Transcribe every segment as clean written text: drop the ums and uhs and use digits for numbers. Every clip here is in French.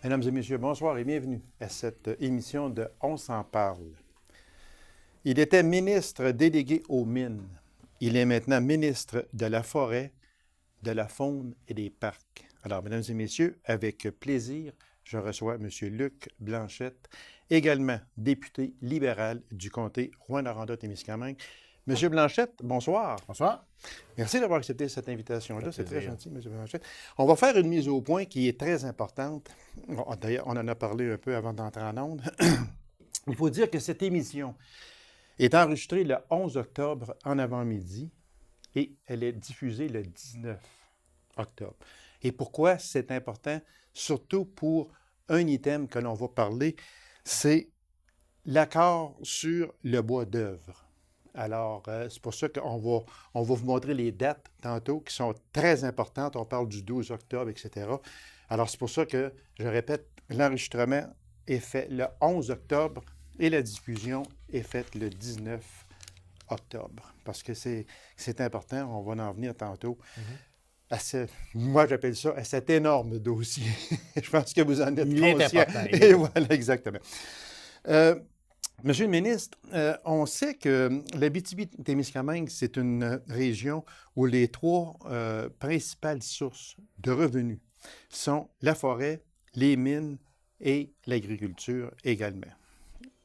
Mesdames et messieurs, bonsoir et bienvenue à cette émission de On s'en parle. Il était ministre délégué aux mines. Il est maintenant ministre de la Forêt, de la Faune et des Parcs. Alors, mesdames et messieurs, avec plaisir, je reçois M. Luc Blanchette, également député libéral du comté Rouyn-Noranda-Témiscamingue. M. Blanchette, bonsoir. Bonsoir. Merci d'avoir accepté cette invitation-là. C'est très gentil, M. Blanchette. On va faire une mise au point qui est très importante. D'ailleurs, on en a parlé un peu avant d'entrer en ondes. Il faut dire que cette émission est enregistrée le 11 octobre en avant-midi et elle est diffusée le 19 octobre. Et pourquoi c'est important? Surtout pour un item que l'on va parler, c'est l'accord sur le bois d'œuvre. Alors, c'est pour ça qu'on va vous montrer les dates tantôt qui sont très importantes. On parle du 12 octobre, etc. Alors, c'est pour ça que, je répète, l'enregistrement est fait le 11 octobre et la diffusion est faite le 19 octobre. Parce que c'est important, on va en venir tantôt. Moi, j'appelle ça à cet énorme dossier. Je pense que vous en êtes conscient. Et voilà, exactement. Monsieur le ministre, on sait que l'Abitibi-Témiscamingue, c'est une région où les trois principales sources de revenus sont la forêt, les mines et l'agriculture également.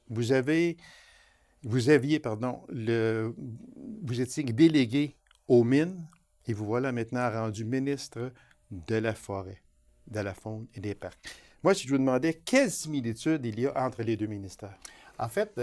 Vous étiez délégué aux mines et vous voilà maintenant rendu ministre de la forêt, de la faune et des parcs. Moi, si je vous demandais quelle similitude il y a entre les deux ministères? En fait,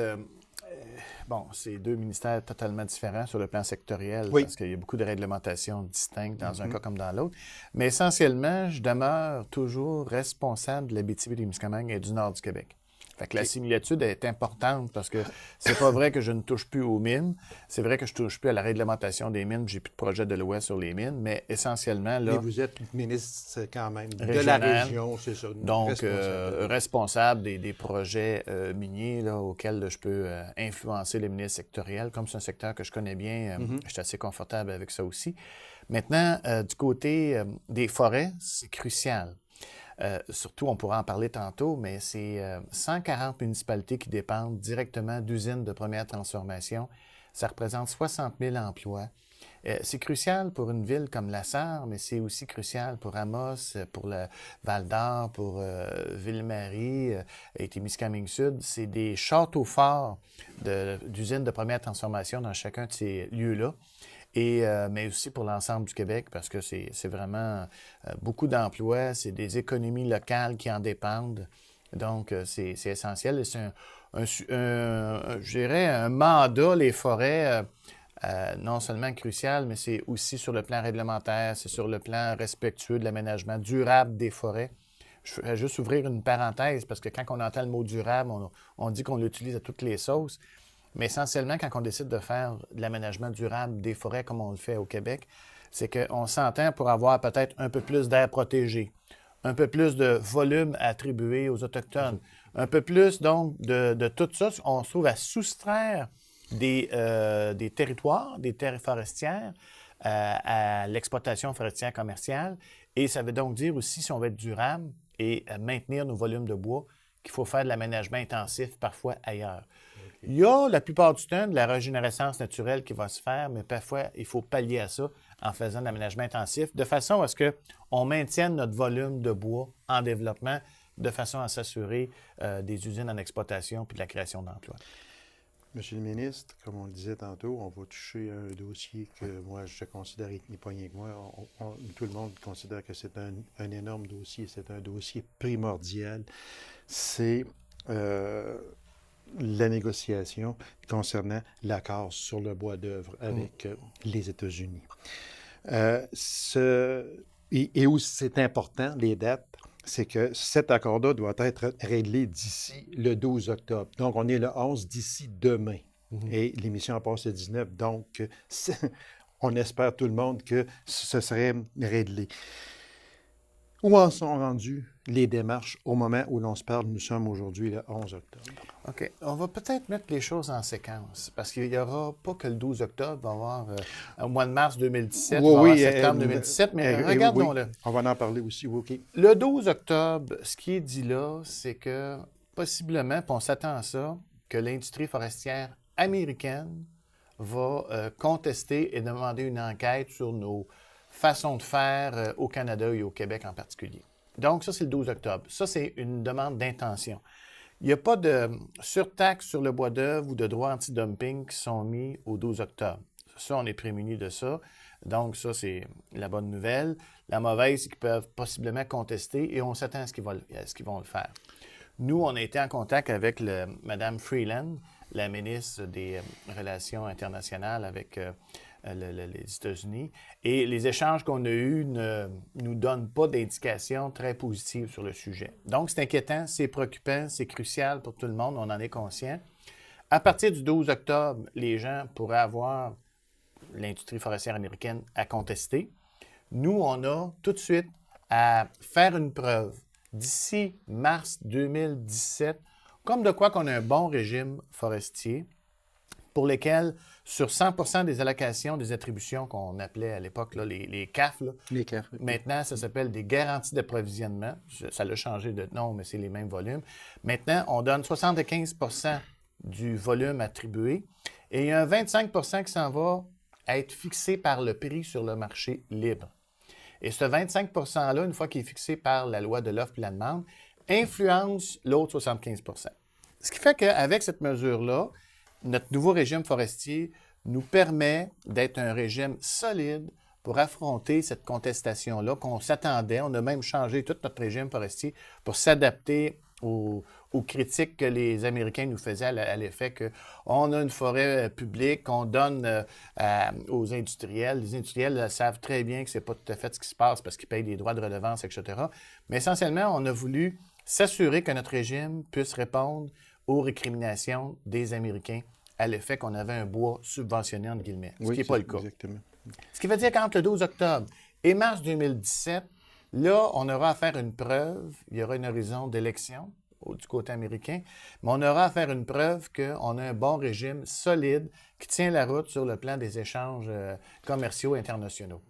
c'est deux ministères totalement différents sur le plan sectoriel, Oui. parce qu'il y a beaucoup de réglementations distinctes dans un cas comme dans l'autre. Mais essentiellement, je demeure toujours responsable de l'Abitibi-Témiscamingue et du nord du Québec. Fait que la similitude est importante parce que c'est pas vrai que je ne touche plus aux mines. C'est vrai que je touche plus à la réglementation des mines. J'ai plus de projet de loi sur les mines, mais essentiellement, là... Mais vous êtes ministre quand même régional, de la région, c'est ça. Donc, responsable des projets miniers là, auxquels là, je peux influencer les ministres sectoriels. Comme c'est un secteur que je connais bien, je suis assez confortable avec ça aussi. Maintenant, du côté des forêts, c'est crucial. Surtout, on pourra en parler tantôt, mais c'est 140 municipalités qui dépendent directement d'usines de première transformation. Ça représente 60 000 emplois. C'est crucial pour une ville comme La Sarre, mais c'est aussi crucial pour Amos, pour le Val-d'Or, pour Ville-Marie et Témiscamingue-Sud. C'est des châteaux forts d'usines de première transformation dans chacun de ces lieux-là. Mais aussi pour l'ensemble du Québec, parce que c'est vraiment beaucoup d'emplois, c'est des économies locales qui en dépendent. Donc, c'est essentiel. Et c'est je dirais, un mandat, les forêts, non seulement crucial, mais c'est aussi sur le plan réglementaire, c'est sur le plan respectueux de l'aménagement durable des forêts. Je vais juste ouvrir une parenthèse, parce que quand on entend le mot durable, on dit qu'on l'utilise à toutes les sauces. Mais essentiellement, quand on décide de faire de l'aménagement durable des forêts comme on le fait au Québec, c'est qu'on s'entend pour avoir peut-être un peu plus d'air protégé, un peu plus de volume attribué aux Autochtones, un peu plus donc de tout ça. On se trouve à soustraire des territoires, des terres forestières à l'exploitation forestière commerciale. Et ça veut donc dire aussi, si on veut être durable et maintenir nos volumes de bois, qu'il faut faire de l'aménagement intensif parfois ailleurs. Il y a la plupart du temps de la régénérescence naturelle qui va se faire, mais parfois, il faut pallier à ça en faisant de l'aménagement intensif, de façon à ce qu'on maintienne notre volume de bois en développement, de façon à s'assurer des usines en exploitation puis de la création d'emplois. Monsieur le ministre, comme on le disait tantôt, on va toucher un dossier que moi, je considère, ni pas rien que moi, tout le monde considère que c'est un énorme dossier, c'est un dossier primordial. C'est la négociation concernant l'accord sur le bois d'œuvre avec les États-Unis. Et où c'est important, les dates, c'est que cet accord-là doit être réglé d'ici le 12 octobre. Donc, on est le 11 d'ici demain. Et l'émission passe le 19. Donc, on espère tout le monde que ce serait réglé. Où en sont rendues les démarches au moment où l'on se parle? Nous sommes aujourd'hui le 11 octobre. OK. On va peut-être mettre les choses en séquence, parce qu'il n'y aura pas que le 12 octobre, il va y avoir au mois de mars 2017, il va y avoir septembre 2017, mais regardons-le. Oui, on va en parler aussi, OK. Le 12 octobre, ce qui est dit là, c'est que possiblement, puis on s'attend à ça, que l'industrie forestière américaine va contester et demander une enquête sur nos façons de faire au Canada et au Québec en particulier. Donc, ça, c'est le 12 octobre. Ça, c'est une demande d'intention. Il n'y a pas de surtaxe sur le bois d'œuvre ou de droits anti-dumping qui sont mis au 12 octobre. Ça, on est prémunis de ça. Donc, ça, c'est la bonne nouvelle. La mauvaise, c'est qu'ils peuvent possiblement contester et on s'attend à ce qu'ils vont le faire. Nous, on a été en contact avec Mme Freeland, la ministre des Relations internationales avec les États-Unis. Et les échanges qu'on a eus ne nous donnent pas d'indications très positives sur le sujet. Donc, c'est inquiétant, c'est préoccupant, c'est crucial pour tout le monde, on en est conscient. À partir du 12 octobre, les gens pourraient avoir l'industrie forestière américaine à contester. Nous, on a tout de suite à faire une preuve d'ici mars 2017, comme de quoi qu'on a un bon régime forestier, pour lesquels, sur 100% des allocations, des attributions qu'on appelait à l'époque les CAF, les CAF, oui. Maintenant, ça s'appelle des garanties d'approvisionnement. Ça l'a changé de nom, mais c'est les mêmes volumes. Maintenant, on donne 75% du volume attribué et il y a un 25% qui s'en va être fixé par le prix sur le marché libre. Et ce 25 %-là, une fois qu'il est fixé par la loi de l'offre et la demande, influence l'autre 75 %. Ce qui fait qu'avec cette mesure-là, notre nouveau régime forestier nous permet d'être un régime solide pour affronter cette contestation-là qu'on s'attendait. On a même changé tout notre régime forestier pour s'adapter aux critiques que les Américains nous faisaient à l'effet qu'on a une forêt publique, qu'on donne aux industriels. Les industriels savent très bien que ce n'est pas tout à fait ce qui se passe parce qu'ils payent des droits de redevance, etc. Mais essentiellement, on a voulu s'assurer que notre régime puisse répondre aux récriminations des Américains à l'effet qu'on avait un bois subventionné, entre guillemets, ce qui n'est pas le cas. Exactement. Ce qui veut dire qu'entre le 12 octobre et mars 2017, là, on aura à faire une preuve, il y aura un horizon d'élection du côté américain, mais on aura à faire une preuve qu'on a un bon régime solide qui tient la route sur le plan des échanges commerciaux internationaux.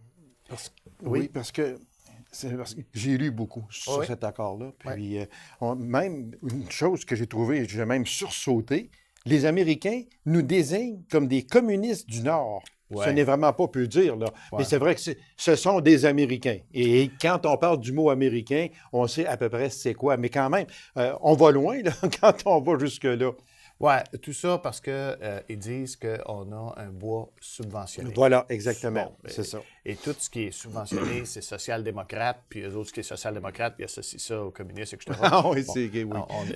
Oui, parce que j'ai lu beaucoup sur cet accord-là. Puis, même une chose que j'ai trouvée, j'ai même sursauté, les Américains nous désignent comme des communistes du Nord. Ouais. Ce n'est vraiment pas peu dire, là. Ouais. Mais c'est vrai que ce sont des Américains. Et quand on parle du mot américain, on sait à peu près c'est quoi. Mais quand même, on va loin là, quand on va jusque-là. Oui, tout ça parce qu'ils disent qu'on a un bois subventionné. Voilà, exactement. Bon, c'est ça. Et tout ce qui est subventionné, c'est social-démocrate, puis eux autres, ce qui est social-démocrate, puis ils associent ça aux communistes, etc. Ah oui, c'est oui.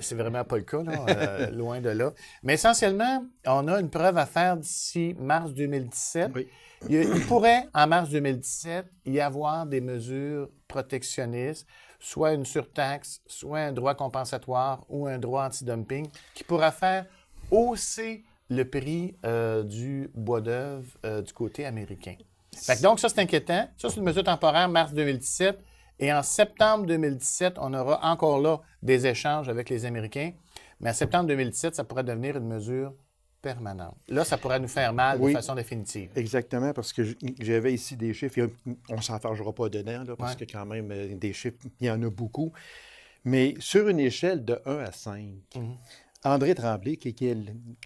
C'est vraiment pas le cas, là, loin de là. Mais essentiellement, on a une preuve à faire d'ici mars 2017. Oui. Il pourrait, en mars 2017, y avoir des mesures protectionnistes, soit une surtaxe, soit un droit compensatoire ou un droit anti-dumping qui pourra faire hausser le prix du bois d'œuvre du côté américain. Fait que donc, ça, c'est inquiétant. Ça, c'est une mesure temporaire, mars 2017. Et en septembre 2017, on aura encore là des échanges avec les Américains. Mais en septembre 2017, ça pourrait devenir une mesure permanente. Là, ça pourrait nous faire mal de façon définitive. Exactement, parce que j'avais ici des chiffres. On ne s'en fargera pas dedans, là, parce que quand même, des chiffres, il y en a beaucoup. Mais sur une échelle de 1 à 5, André Tremblay, qui est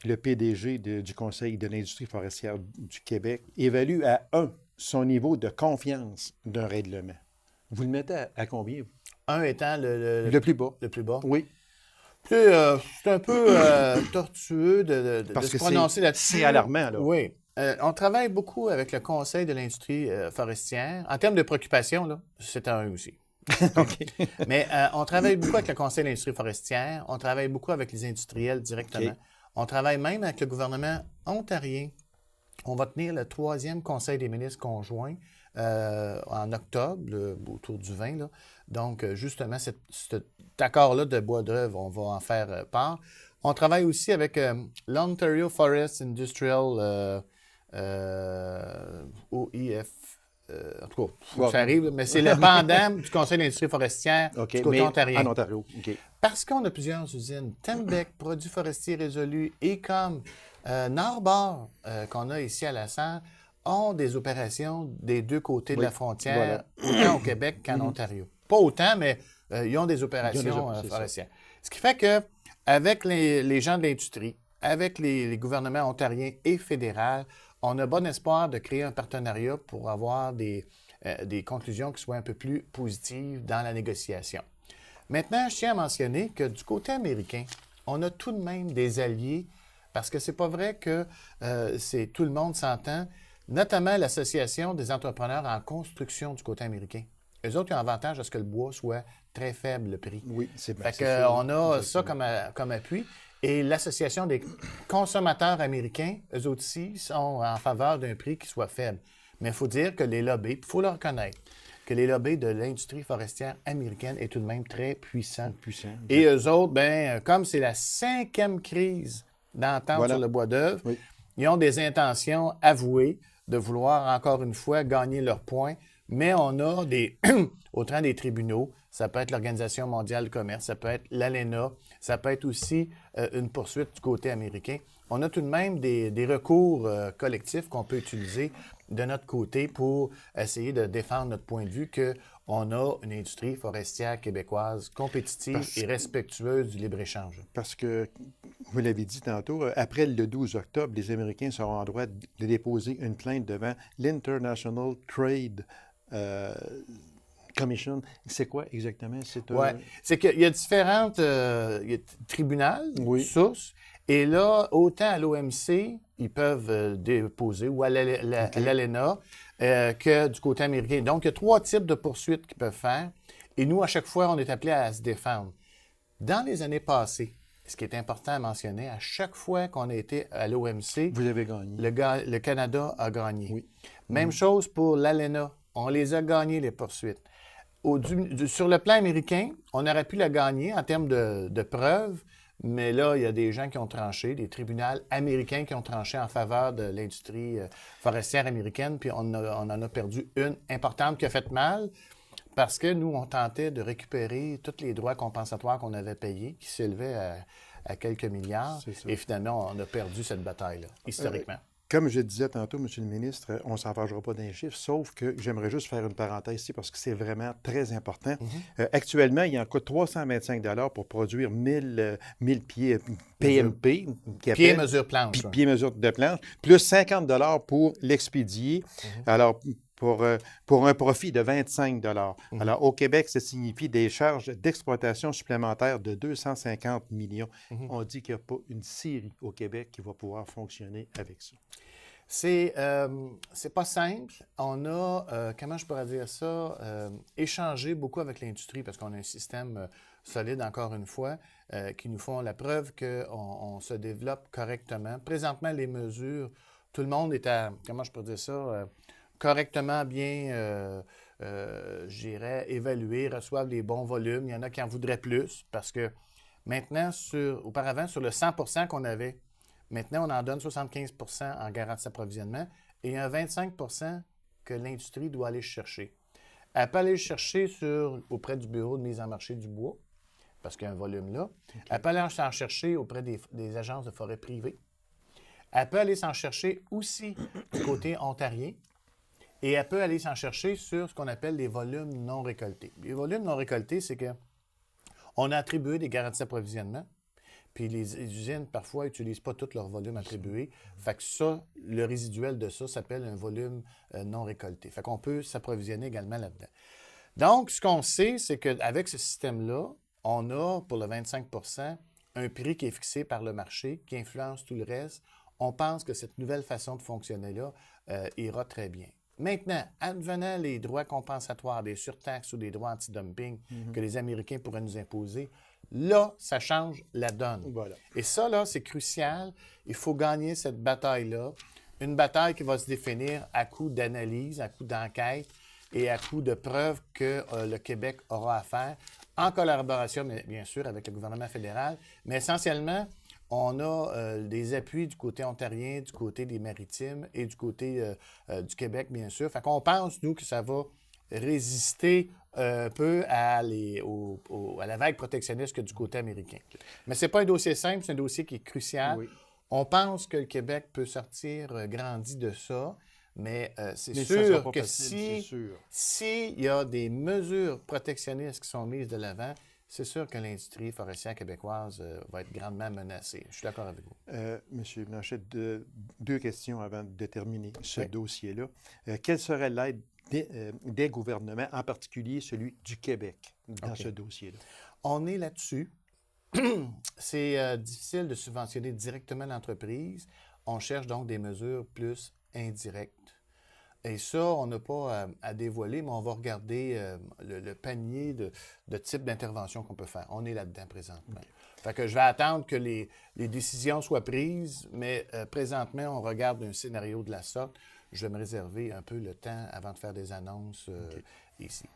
le PDG du Conseil de l'industrie forestière du Québec, évalue à 1 son niveau de confiance d'un règlement. Vous le mettez à combien? 1 étant le plus bas. Le plus bas. Oui. C'est un peu tortueux de se prononcer là-dessus. C'est alarmant, là. Oui. On travaille beaucoup avec le Conseil de l'industrie forestière. En termes de préoccupation, là, c'est un aussi. Okay. Mais on travaille beaucoup avec le Conseil de l'industrie forestière. On travaille beaucoup avec les industriels directement. Okay. On travaille même avec le gouvernement ontarien. On va tenir le 3e Conseil des ministres conjoints en octobre, autour du 20. Là. Donc, justement, cet accord-là de bois d'œuvre, on va en faire part. On travaille aussi avec l'Ontario Forest Industrial OIF, en tout cas, faut que ça arrive, mais c'est le pendant du Conseil d'industrie forestière du côté ontarien. En Ontario, OK. Parce qu'on a plusieurs usines. Tembec, Produits forestiers résolus, et comme Nord-Bord, qu'on a ici à la Sarre, ont des opérations des deux côtés de la frontière, autant au Québec qu'en Ontario. Pas autant, mais ils ont des opérations forestières. Ce qui fait que avec les gens de l'industrie, avec les gouvernements ontariens et fédéraux, on a bon espoir de créer un partenariat pour avoir des conclusions qui soient un peu plus positives dans la négociation. Maintenant, je tiens à mentionner que du côté américain, on a tout de même des alliés, parce que c'est pas vrai que tout le monde s'entend, notamment l'Association des entrepreneurs en construction du côté américain. Eux autres, ils ont avantage à ce que le bois soit très faible, le prix. Oui, c'est bien. Fait qu'on a ça comme appui. Et l'Association des consommateurs américains, eux aussi, sont en faveur d'un prix qui soit faible. Mais il faut dire que les lobbies, il faut le reconnaître, que les lobbies de l'industrie forestière américaine est tout de même très puissant. Et eux autres, bien, comme c'est la 5e crise d'entente sur le bois d'œuvre, ils ont des intentions avouées de vouloir, encore une fois, gagner leurs points. Mais on a au train des tribunaux, ça peut être l'Organisation mondiale du commerce, ça peut être l'ALENA, ça peut être aussi une poursuite du côté américain. On a tout de même des recours collectifs qu'on peut utiliser de notre côté pour essayer de défendre notre point de vue qu'on a une industrie forestière québécoise compétitive et respectueuse du libre-échange. Parce que, vous l'avez dit tantôt, après le 12 octobre, les Américains seront en droit de déposer une plainte devant l'International Trade Commission. C'est quoi exactement? C'est qu'il y a différentes tribunaux, sources, et là, autant à l'OMC, ils peuvent déposer, ou à l'ALENA, que du côté américain. Donc, il y a 3 types de poursuites qu'ils peuvent faire, et nous, à chaque fois, on est appelés à se défendre. Dans les années passées, ce qui est important à mentionner, à chaque fois qu'on a été à l'OMC, vous avez gagné. Le Canada a gagné. Oui. Même chose pour l'ALENA. On les a gagnés, les poursuites. Sur le plan américain, on aurait pu la gagner en termes de preuves, mais là, il y a des gens qui ont tranché, des tribunaux américains qui ont tranché en faveur de l'industrie forestière américaine, puis on en a perdu une importante qui a fait mal, parce que nous, on tentait de récupérer tous les droits compensatoires qu'on avait payés, qui s'élevaient à quelques milliards, et finalement, on a perdu cette bataille-là, historiquement. Comme je disais tantôt, M. le ministre, on ne s'enfargera pas d'un chiffre, sauf que j'aimerais juste faire une parenthèse ici parce que c'est vraiment très important. Actuellement, il en coûte 325 $ pour produire 1000 pieds PMP. Pieds mesure planche. Pieds mesure de planche, plus 50 $ pour l'expédier. Alors, pour un profit de 25 $. Alors, au Québec, ça signifie des charges d'exploitation supplémentaires de 250 millions. On dit qu'il n'y a pas une scierie au Québec qui va pouvoir fonctionner avec ça. C'est pas simple. On a, comment je pourrais dire ça, échangé beaucoup avec l'industrie parce qu'on a un système solide, encore une fois, qui nous font la preuve qu'on se développe correctement. Présentement, les mesures, tout le monde est à, comment je pourrais dire ça, correctement bien, je dirais, évalués, reçoivent les bons volumes. Il y en a qui en voudraient plus parce que maintenant, auparavant, sur le 100 % qu'on avait, maintenant, on en donne 75 % en garantie d'approvisionnement et il y a un 25 % que l'industrie doit aller chercher. Elle peut aller le chercher auprès du bureau de mise en marché du bois, parce qu'il y a un volume là. Okay. Elle peut aller s'en chercher auprès des agences de forêt privées. Elle peut aller s'en chercher aussi du côté ontarien. Et elle peut aller s'en chercher sur ce qu'on appelle les volumes non récoltés. Les volumes non récoltés, c'est qu'on a attribué des garanties d'approvisionnement, puis les usines, parfois, n'utilisent pas tout leur volume attribué. Fait que ça, le résiduel de ça s'appelle un volume non récolté. Fait qu'on peut s'approvisionner également là-dedans. Donc, ce qu'on sait, c'est qu'avec ce système-là, on a, pour le 25 % un prix qui est fixé par le marché, qui influence tout le reste. On pense que cette nouvelle façon de fonctionner-là ira très bien. Maintenant, advenant les droits compensatoires, des surtaxes ou des droits anti-dumping que les Américains pourraient nous imposer, là, ça change la donne. Voilà. Et ça, là, c'est crucial. Il faut gagner cette bataille-là. Une bataille qui va se définir à coup d'analyse, à coup d'enquête et à coup de preuves que le Québec aura à faire, en collaboration, bien sûr, avec le gouvernement fédéral. Mais essentiellement, On a des appuis du côté ontarien, du côté des maritimes et du côté du Québec, bien sûr. Fait qu'on pense, nous, que ça va résister un peu à la vague protectionniste que du côté américain. Mais ce n'est pas un dossier simple, c'est un dossier qui est crucial. Oui. On pense que le Québec peut sortir grandi de ça, mais c'est Mais sûr ça sera pas que facile, c'est sûr. s'il y a des mesures protectionnistes qui sont mises de l'avant, c'est sûr que l'industrie forestière québécoise va être grandement menacée. Je suis d'accord avec vous. Monsieur Blanchet, deux questions avant de terminer ce Oui. dossier-là. Quelle serait l'aide des gouvernements, en particulier celui du Québec, dans ce dossier-là? On est là-dessus. C'est difficile de subventionner directement l'entreprise. On cherche donc des mesures plus indirectes. Et ça, on n'a pas à dévoiler, mais on va regarder le panier de types d'interventions qu'on peut faire. On est là-dedans présentement. Okay. Fait que je vais attendre que les décisions soient prises, mais présentement, on regarde un scénario de la sorte. Je vais me réserver un peu le temps avant de faire des annonces ici.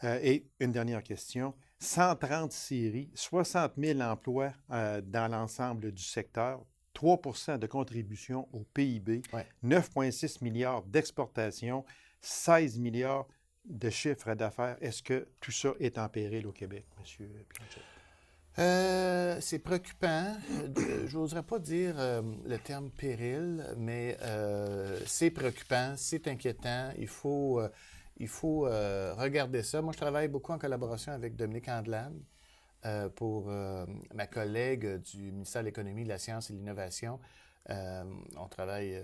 Et une dernière question. 130 séries, 60 000 emplois dans l'ensemble du secteur, 3 de contribution au PIB, 9,6 milliards d'exportations, 16 milliards de chiffre d'affaires. Est-ce que tout ça est en péril au Québec, M. Blanchet? C'est préoccupant. Je n'oserais pas dire le terme péril, mais c'est préoccupant, c'est inquiétant. Il faut regarder ça. Moi, je travaille beaucoup en collaboration avec Dominique Andelade pour ma collègue du ministère de l'Économie, de la Science et de l'Innovation. On travaille,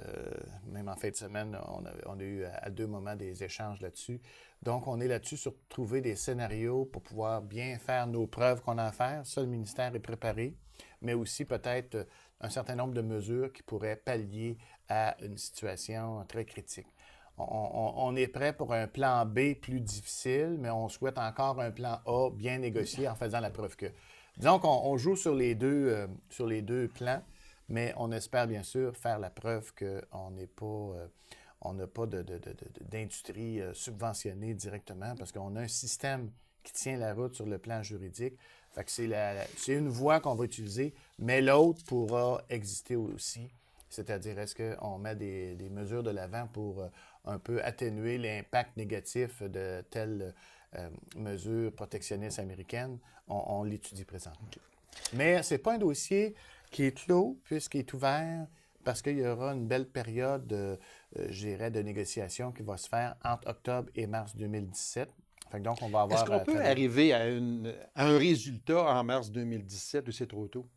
même en fin de semaine, on a eu à 2 moments des échanges là-dessus. Donc, on est là-dessus sur trouver des scénarios pour pouvoir bien faire nos preuves qu'on a à faire. Ça, le ministère est préparé, mais aussi peut-être un certain nombre de mesures qui pourraient pallier à une situation très critique. On est prêt pour un plan B plus difficile, mais on souhaite encore un plan A bien négocié en faisant la preuve que. Disons qu'on joue sur les deux plans, mais on espère bien sûr faire la preuve qu'on n'est pas, on n'a pas d'industrie subventionnée directement parce qu'on a un système qui tient la route sur le plan juridique. Fait que c'est une voie qu'on va utiliser, mais l'autre pourra exister aussi. C'est-à-dire, est-ce qu'on met des mesures de l'avant pour un peu atténuer l'impact négatif de telles mesures protectionnistes américaines? On l'étudie présentement. Okay. Mais ce n'est pas un dossier qui est clos, puisqu'il est ouvert, parce qu'il y aura une belle période, je dirais, de négociation qui va se faire entre octobre et mars 2017. Fait que donc, on va avoir... Est-ce qu'on peut arriver à un résultat en mars 2017 ou c'est trop tôt?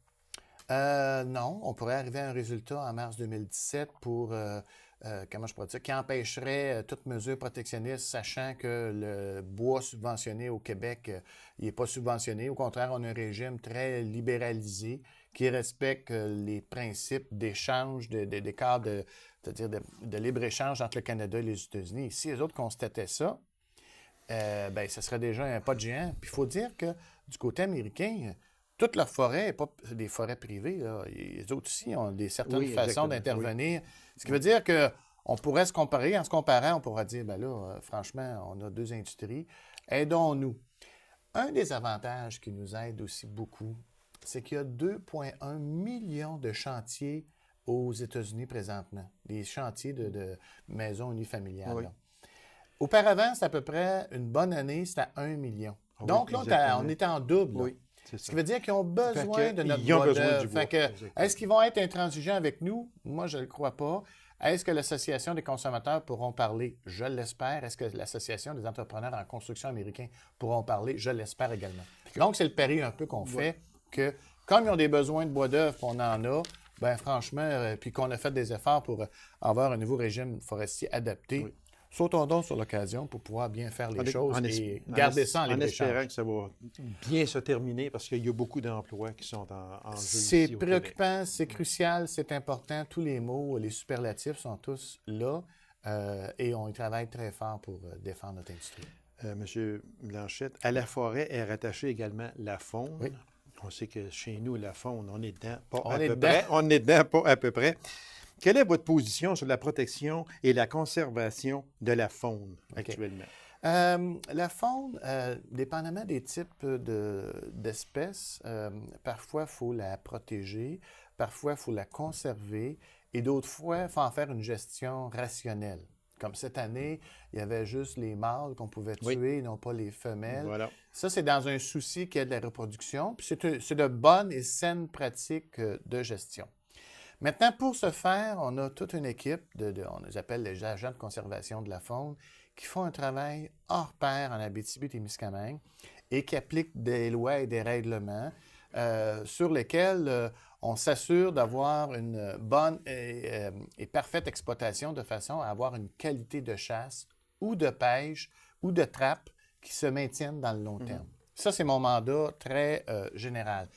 Non, on pourrait arriver à un résultat en mars 2017 pour, comment je pourrais dire, qui empêcherait toute mesure protectionniste, sachant que le bois subventionné au Québec, il n'est pas subventionné. Au contraire, on a un régime très libéralisé qui respecte les principes d'échange, des cadres c'est-à-dire de libre-échange entre le Canada et les États-Unis. Et si les autres constataient ça, bien, ce serait déjà un pas de géant. Puis il faut dire que du côté américain, toute leur forêt n'est pas des forêts privées. Là. Les autres aussi ont certaines façons d'intervenir. Oui. Ce qui veut dire qu'on pourrait se comparer. En se comparant, on pourra dire, bien là, franchement, on a 2 industries. Aidons-nous. Un des avantages qui nous aide aussi beaucoup, c'est qu'il y a 2,1 millions de chantiers aux États-Unis présentement. Des chantiers de maisons unifamiliales. Oui. Auparavant, c'est à peu près une bonne année, c'était à 1 million. Oui, donc là, on est en double. Oui. Ce qui veut dire qu'ils ont besoin de notre bois d'œuvre. Est-ce qu'ils vont être intransigeants avec nous? Moi, je ne le crois pas. Est-ce que l'Association des consommateurs pourront parler? Je l'espère. Est-ce que l'Association des entrepreneurs en construction américains pourront parler? Je l'espère également. Donc, c'est le pari un peu qu'on fait que, comme ils ont des besoins de bois d'œuvre, qu'on en a, bien franchement, puis qu'on a fait des efforts pour avoir un nouveau régime forestier adapté, sautons donc sur l'occasion pour pouvoir bien faire les choses et garder ça en libre-échange. En espérant que ça va bien se terminer parce qu'il y a beaucoup d'emplois qui sont en jeu ici C'est préoccupant, c'est crucial, c'est important. Tous les mots, les superlatifs sont tous là et on y travaille très fort pour défendre notre industrie. Monsieur Blanchette, à la forêt est rattachée également la faune. Oui. On sait que chez nous, la faune, on est dedans, pas à peu près. On est dedans, pas à peu près. Quelle est votre position sur la protection et la conservation de la faune actuellement? La faune, dépendamment des types d'espèces, parfois il faut la protéger, parfois il faut la conserver, et d'autres fois, il faut en faire une gestion rationnelle. Comme cette année, il y avait juste les mâles qu'on pouvait tuer, non pas les femelles. Voilà. Ça, c'est dans un souci qu'il y a de la reproduction, puis c'est de bonnes et saines pratiques de gestion. Maintenant, pour ce faire, on a toute une équipe, on les appelle les agents de conservation de la faune, qui font un travail hors pair en Abitibi-Témiscamingue et qui appliquent des lois et des règlements sur lesquels on s'assure d'avoir une bonne et parfaite exploitation de façon à avoir une qualité de chasse ou de pêche ou de trappe qui se maintiennent dans le long terme. Ça, c'est mon mandat très général.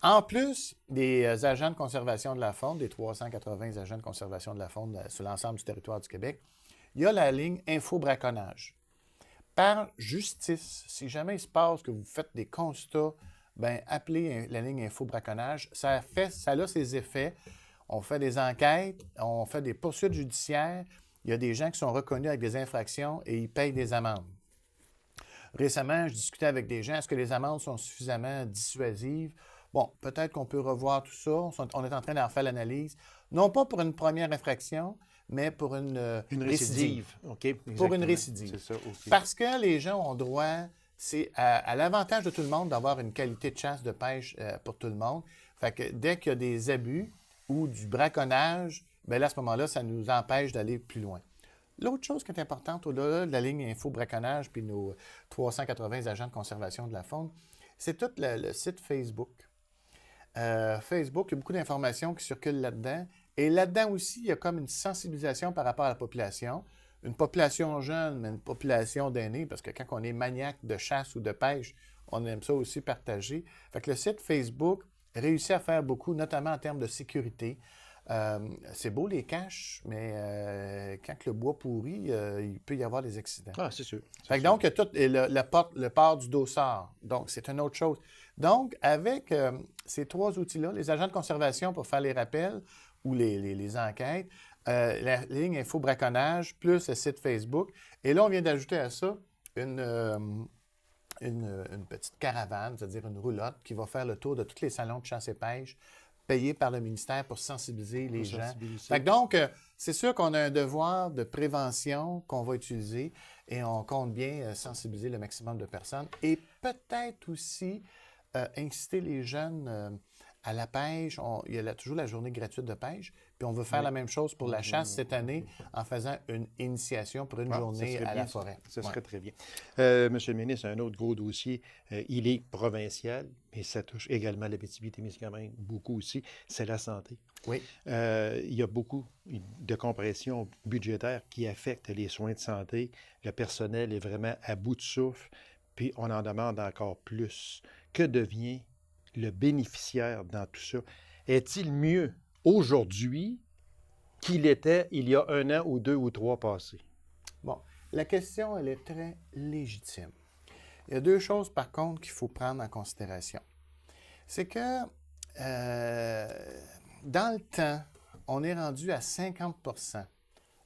En plus des agents de conservation de la faune, des 380 agents de conservation de la faune sur l'ensemble du territoire du Québec, il y a la ligne info-braconnage. Par justice, si jamais il se passe que vous faites des constats, bien, appelez la ligne info-braconnage. Ça a ses effets. On fait des enquêtes, on fait des poursuites judiciaires. Il y a des gens qui sont reconnus avec des infractions et ils payent des amendes. Récemment, je discutais avec des gens, est-ce que les amendes sont suffisamment dissuasives? Bon, peut-être qu'on peut revoir tout ça. On est en train d'en faire l'analyse. Non pas pour une première infraction, mais pour une récidive. OK, pour une récidive. C'est ça, OK. Parce que les gens ont droit, c'est à l'avantage de tout le monde d'avoir une qualité de chasse, de pêche pour tout le monde. Fait que dès qu'il y a des abus ou du braconnage, bien là, à ce moment-là, ça nous empêche d'aller plus loin. L'autre chose qui est importante, au-delà de la ligne info-braconnage puis nos 380 agents de conservation de la faune, c'est tout le site Facebook. Facebook, il y a beaucoup d'informations qui circulent là-dedans. Et là-dedans aussi, il y a comme une sensibilisation par rapport à la population. Une population jeune, mais une population d'aînés, parce que quand on est maniaque de chasse ou de pêche, on aime ça aussi partager. Fait que le site Facebook réussit à faire beaucoup, notamment en termes de sécurité. C'est beau les caches, mais quand le bois pourrit, il peut y avoir des accidents. Ah, c'est sûr. Fait que donc, il y a tout le port du dossard. Donc, c'est une autre chose. Donc, avec ces trois outils-là, les agents de conservation pour faire les rappels ou les enquêtes, la ligne info-braconnage, plus le site Facebook. Et là, on vient d'ajouter à ça une petite caravane, c'est-à-dire une roulotte qui va faire le tour de tous les salons de chasse et pêche payés par le ministère pour sensibiliser les gens. Fait que donc, c'est sûr qu'on a un devoir de prévention qu'on va utiliser et on compte bien sensibiliser le maximum de personnes et peut-être aussi inciter les jeunes à la pêche. Il y a toujours la journée gratuite de pêche, puis on veut faire la même chose pour la chasse cette année en faisant une initiation pour une journée à la forêt. Ça serait très bien. Monsieur le ministre, un autre gros dossier, il est provincial, mais ça touche également l'Abitibi-Témiscamingue, beaucoup aussi, c'est la santé. Oui. Il y a beaucoup de compression budgétaire qui affectent les soins de santé. Le personnel est vraiment à bout de souffle, puis on en demande encore plus. Que devient le bénéficiaire dans tout ça? Est-il mieux aujourd'hui qu'il était il y a 1 an ou 2 ou 3 passés? Bon, la question, elle est très légitime. Il y a deux choses, par contre, qu'il faut prendre en considération. C'est que dans le temps, on est rendu à 50%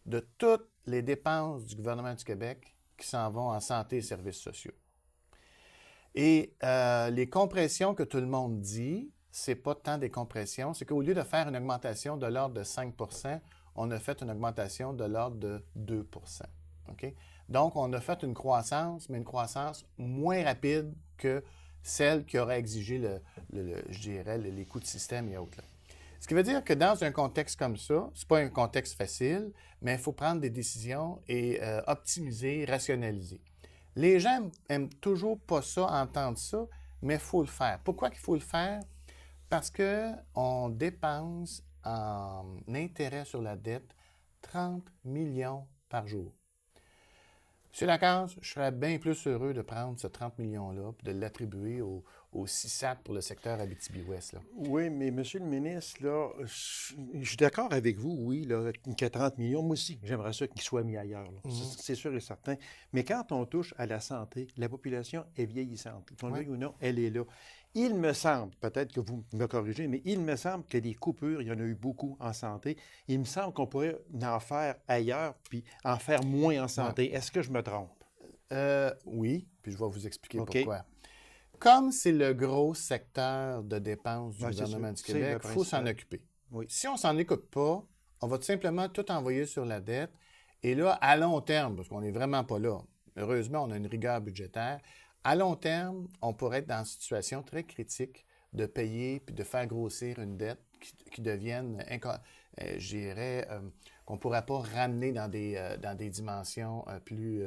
de toutes les dépenses du gouvernement du Québec qui s'en vont en santé et services sociaux. Et les compressions que tout le monde dit, c'est pas tant des compressions, c'est qu'au lieu de faire une augmentation de l'ordre de 5%, on a fait une augmentation de l'ordre de 2%. Okay? Donc, on a fait une croissance, mais une croissance moins rapide que celle qui aurait exigé, je dirais, les coûts de système et autres. Là. Ce qui veut dire que dans un contexte comme ça, c'est pas un contexte facile, mais il faut prendre des décisions et optimiser, rationaliser. Les gens n'aiment toujours pas ça, entendre ça, mais il faut le faire. Pourquoi qu'il faut le faire? Parce qu'on dépense en intérêt sur la dette 30 millions par jour. Monsieur Lacaze, je serais bien plus heureux de prendre ce 30 millions-là et de l'attribuer au CISAT pour le secteur Abitibi-Ouest. Là. Oui, mais monsieur le ministre, là, je suis d'accord avec vous, oui, là, qu'il y a 30 millions. Moi aussi, j'aimerais ça qu'il soit mis ailleurs. C'est sûr et certain. Mais quand on touche à la santé, la population est vieillissante. Qu'on le veuille ou non, elle est là. Il me semble, peut-être que vous me corrigez, mais il me semble que des coupures, il y en a eu beaucoup en santé. Il me semble qu'on pourrait en faire ailleurs, puis en faire moins en santé. Est-ce que je me trompe? Oui, puis je vais vous expliquer OK. pourquoi. Comme c'est le gros secteur de dépenses du Ouais, c'est gouvernement sûr. du C'est Québec, le il faut s'en principal. occuper. Oui. Si on s'en occupe pas, on va tout simplement tout envoyer sur la dette. Et là, à long terme, parce qu'on n'est vraiment pas là, heureusement, on a une rigueur budgétaire, à long terme, on pourrait être dans une situation très critique de payer puis de faire grossir une dette qui devienne, je dirais, qu'on ne pourrait pas ramener dans des dimensions plus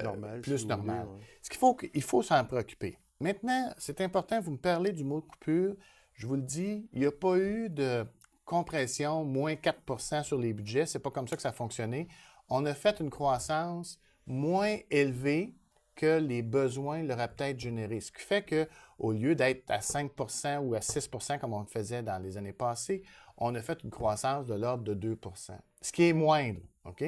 normales. plus si vous normales. voulez, ouais. Ce qu'il faut s'en préoccuper. Maintenant, c'est important, vous me parlez du mot coupure. Je vous le dis, il n'y a pas eu de compression, moins 4 sur les budgets. Ce n'est pas comme ça que ça a fonctionné. On a fait une croissance moins élevée que les besoins l'auraient peut-être généré. Ce qui fait qu'au lieu d'être à 5 ou à 6 comme on le faisait dans les années passées, on a fait une croissance de l'ordre de 2 ce qui est moindre. OK?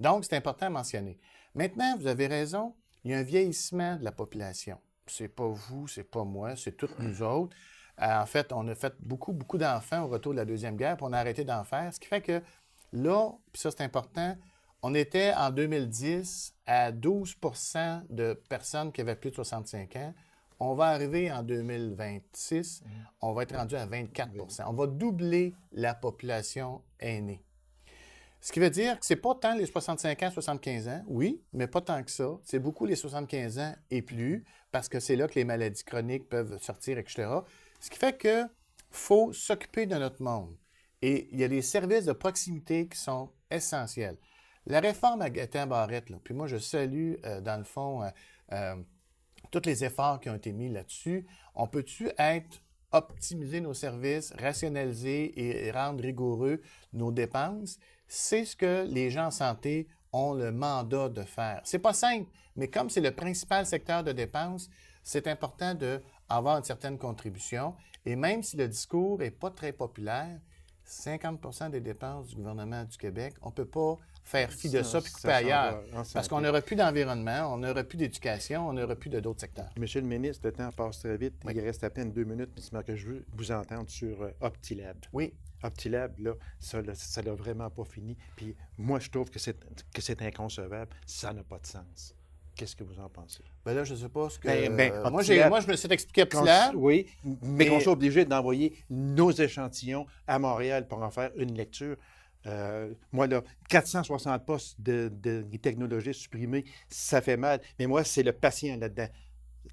Donc, c'est important à mentionner. Maintenant, vous avez raison, il y a un vieillissement de la population. C'est pas vous, c'est pas moi, c'est toutes nous autres. En fait, on a fait beaucoup d'enfants au retour de la Deuxième Guerre, puis on a arrêté d'en faire. Ce qui fait que là, puis ça c'est important, on était en 2010 à 12 de personnes qui avaient plus de 65 ans. On va arriver en 2026, on va être rendu à 24 On va doubler la population aînée. Ce qui veut dire que ce n'est pas tant les 65 ans, 75 ans, oui, mais pas tant que ça. C'est beaucoup les 75 ans et plus, parce que c'est là que les maladies chroniques peuvent sortir, etc. Ce qui fait qu'il faut s'occuper de notre monde. Et il y a des services de proximité qui sont essentiels. La réforme à Gaétan-Barrette, puis moi je salue, dans le fond, tous les efforts qui ont été mis là-dessus. On peut-tu optimiser nos services, rationaliser et rendre rigoureux nos dépenses? C'est ce que les gens en santé ont le mandat de faire. C'est pas simple, mais comme c'est le principal secteur de dépenses, c'est important d'avoir une certaine contribution. Et même si le discours n'est pas très populaire, 50 des dépenses du gouvernement du Québec, on ne peut pas faire fi de ça puis couper ailleurs. Parce qu'on n'aura plus d'environnement, on n'aura plus d'éducation, on n'aura plus d'autres secteurs. Monsieur le ministre, le temps passe très vite. Oui. Il reste à peine 2 minutes, mais que je veux vous entendre sur Optilab. Oui. Optilab, là, ça n'a vraiment pas fini. Puis moi, je trouve que c'est inconcevable. Ça n'a pas de sens. Qu'est-ce que vous en pensez? Bien là, je ne sais pas ce que... moi, je me suis expliqué Optilab. Oui, mais qu'on soit obligé d'envoyer nos échantillons à Montréal pour en faire une lecture. Moi, là, 460 postes de technologie supprimés, ça fait mal. Mais moi, c'est le patient là-dedans,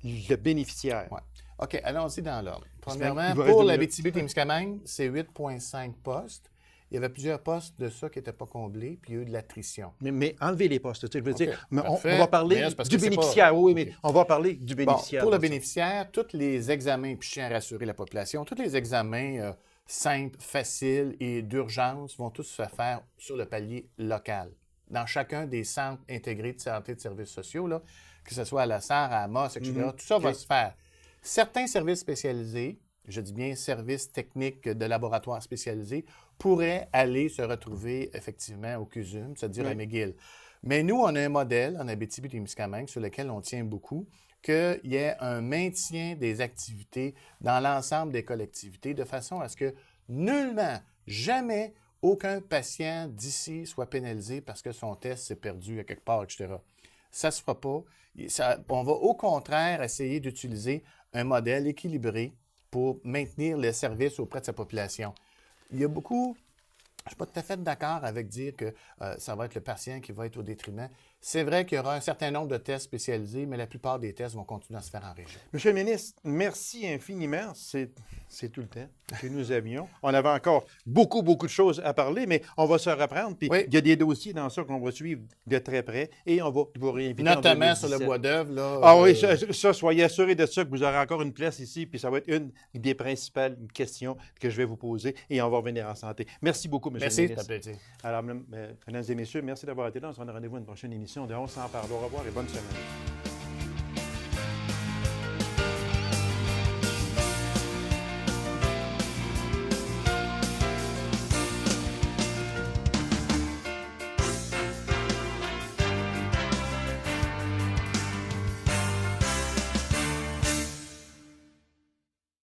le bénéficiaire. Ouais. OK, allons-y dans l'ordre. Premièrement, Il vous pour reste la 2 minutes. Abitibi-Témiscamingue, c'est 8,5 postes. Il y avait plusieurs postes de ça qui n'étaient pas comblés, puis il y a eu de l'attrition. Mais enlevez les postes. Tu sais, je veux OK, dire, mais on parfait. va parler Mais c'est parce du que c'est bénéficiaire. pas- Oui, OK. mais on va parler du Bon, bénéficiaire. pour le dans ça. bénéficiaire, tous les examens, puis je tiens à rassurer la population, tous les examens simples, faciles et d'urgence vont tous se faire sur le palier local, dans chacun des centres intégrés de santé et de services sociaux, là, que ce soit à la SAR, à Amos, etc. Tout ça va se faire. Certains services spécialisés, je dis bien services techniques de laboratoires spécialisés, pourraient aller se retrouver effectivement au CUSUM, c'est-à-dire à McGill. Mais nous, on a un modèle en Abitibi-Témiscamingue sur lequel on tient beaucoup, qu'il y ait un maintien des activités dans l'ensemble des collectivités de façon à ce que nullement, jamais, aucun patient d'ici soit pénalisé parce que son test s'est perdu à quelque part, etc. Ça ne se fera pas. On va au contraire essayer d'utiliser un modèle équilibré pour maintenir le service auprès de sa population. Il y a beaucoup... Je ne suis pas tout à fait d'accord avec dire que ça va être le patient qui va être au détriment. C'est vrai qu'il y aura un certain nombre de tests spécialisés, mais la plupart des tests vont continuer à se faire en région. Monsieur le ministre, merci infiniment. C'est tout le temps que nous avions. On avait encore beaucoup de choses à parler, mais on va se reprendre. Puis Oui. il y a des dossiers dans ça qu'on va suivre de très près et on va vous réinviter. Notamment sur le bois d'œuvre. Là, Ah oui, ça, soyez assurés de ça, que vous aurez encore une place ici, puis ça va être une des principales questions que je vais vous poser et on va revenir en santé. Merci beaucoup, monsieur Merci, le c'est un ministre. plaisir. Alors, mesdames et messieurs, merci d'avoir été là. On se donne rendez-vous à une prochaine émission de On s'en parle. Au revoir et bonne semaine.